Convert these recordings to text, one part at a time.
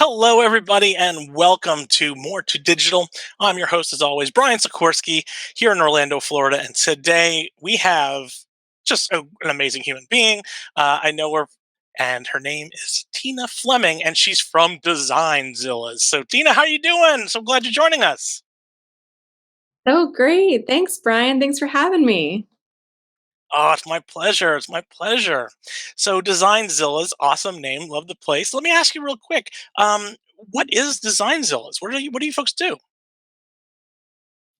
Hello, everybody, and welcome to More to Digital. I'm your host, as always, Brian Sikorsky, here in Orlando, Florida. And today we have just an amazing human being. I know her, and her name is Tina Fleming, and she's from Designzillas. So, Tina, how you doing? So glad you're joining us. Oh, great. Thanks, Brian. Thanks for having me. Oh, it's my pleasure. It's my pleasure. So, Designzillas, awesome name, love the place. Let me ask you real quick. What is Designzillas? What do you folks do?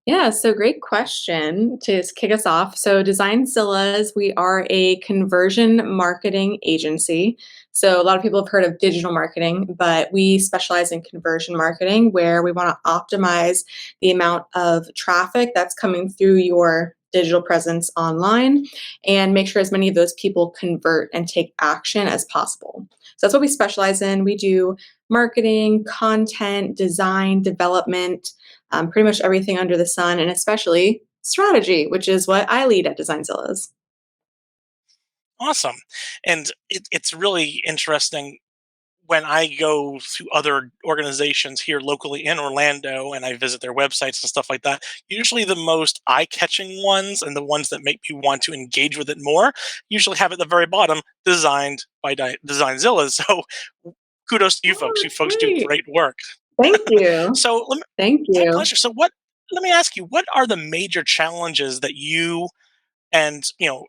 Yeah, so great question to kick us off. So, Designzillas, we are a conversion marketing agency. So, a lot of people have heard of digital marketing, but we specialize in conversion marketing where we want to optimize the amount of traffic that's coming through your digital presence online and make sure as many of those people convert and take action as possible. So, that's what we specialize in. We do marketing, content, design, development, pretty much everything under the sun, and especially strategy, which is what I lead at Designzillas. Awesome. And it's really interesting when I go to other organizations here locally in Orlando and I visit their websites and stuff like that. Usually, the most eye catching ones and the ones that make me want to engage with it more usually have at the very bottom designed by Designzillas. So, kudos to you folks. Oh, You that's folks do great. great work. Thank you. So, Thank my you. pleasure. So, let me ask you, what are the major challenges that you and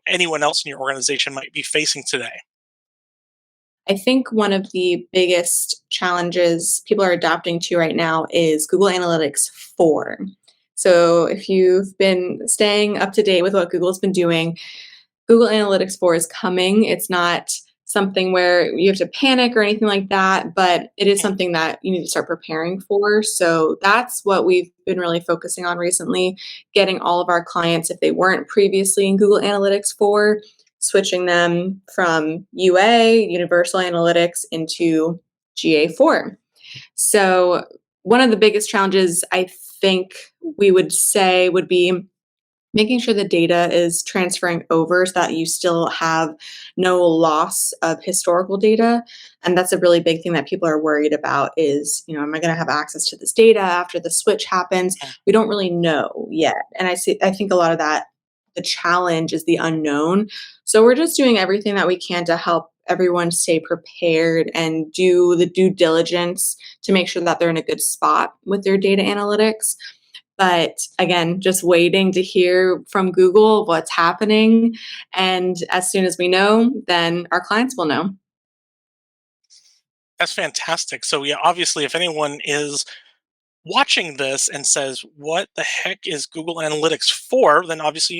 anyone else in your organization might be facing today? I think one of the biggest challenges people are adapting to right now is Google Analytics 4. So, if you've been staying up to date with what Google's been doing, Google Analytics 4 is coming. It's not something where you have to panic or anything like that, but it is something that you need to start preparing for. So that's what we've been really focusing on recently, getting all of our clients, if they weren't previously in Google Analytics 4, switching them from UA, Universal Analytics, into GA4. So one of the biggest challenges I think we would say would be making sure the data is transferring over so that you still have no loss of historical data. And that's a really big thing that people are worried about is, am I going to have access to this data after the switch happens? We don't really know yet. And I think a lot of that, the challenge is the unknown. So we're just doing everything that we can to help everyone stay prepared and do the due diligence to make sure that they're in a good spot with their data analytics. But again, just waiting to hear from Google what's happening. And as soon as we know, then our clients will know. That's fantastic. So yeah, obviously, if anyone is watching this and says, "What the heck is Google Analytics for?" then obviously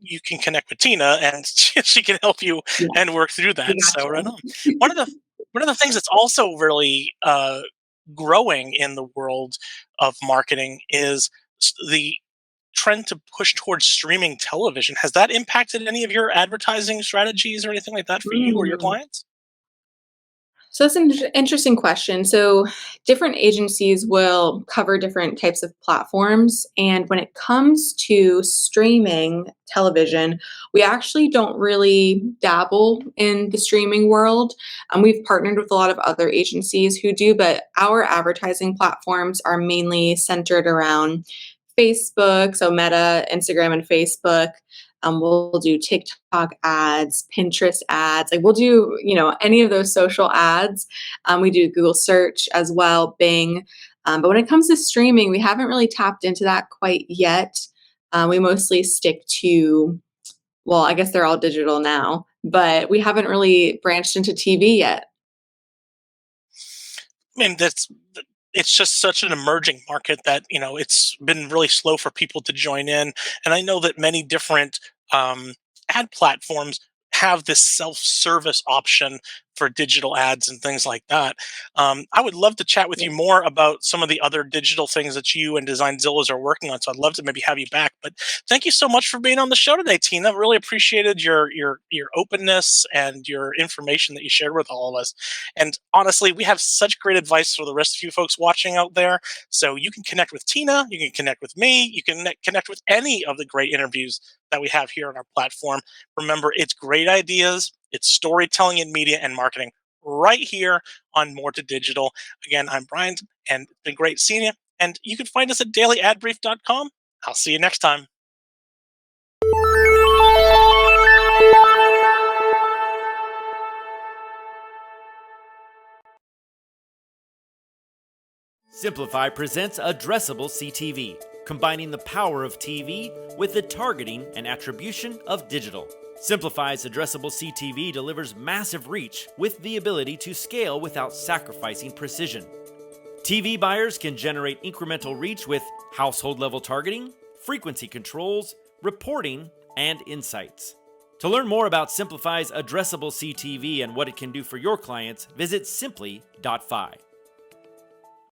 you can connect with Tina and she can help you Yeah, and work through we that. got So right you. on. One of the one of the things that's also really growing in the world of marketing is the trend to push towards streaming television. Has that impacted any of your advertising strategies or anything like that for you or your Mm. clients? So that's an interesting question. So different agencies will cover different types of platforms. And when it comes to streaming television, we actually don't really dabble in the streaming world. We've partnered with a lot of other agencies who do, but our advertising platforms are mainly centered around Facebook, so Meta, Instagram, and Facebook. We'll do TikTok ads, Pinterest ads. Like we'll do, any of those social ads. We do Google search as well, Bing. But when it comes to streaming, we haven't really tapped into that quite yet. We mostly stick to, well, I guess they're all digital now, but we haven't really branched into TV yet. I mean, it's just such an emerging market that it's been really slow for people to join in, and I know that many different um, ad platforms have this self-service option for digital ads and things like that. I would love to chat with you more about some of the other digital things that you and Designzillas are working on. So I'd love to maybe have you back. But thank you so much for being on the show today, Tina. Really appreciated your openness and your information that you shared with all of us. And honestly, we have such great advice for the rest of you folks watching out there. So you can connect with Tina, you can connect with me, you can connect with any of the great interviews that we have here on our platform. Remember, it's great ideas, it's storytelling in media and marketing right here on More to Digital. Again, I'm Brian, and it's been great seeing you. And you can find us at dailyadbrief.com. I'll see you next time. Simplify presents Addressable CTV, combining the power of TV with the targeting and attribution of digital. Simplify's Addressable CTV delivers massive reach with the ability to scale without sacrificing precision. TV buyers can generate incremental reach with household-level targeting, frequency controls, reporting, and insights. To learn more about Simplify's Addressable CTV and what it can do for your clients, visit simply.fi.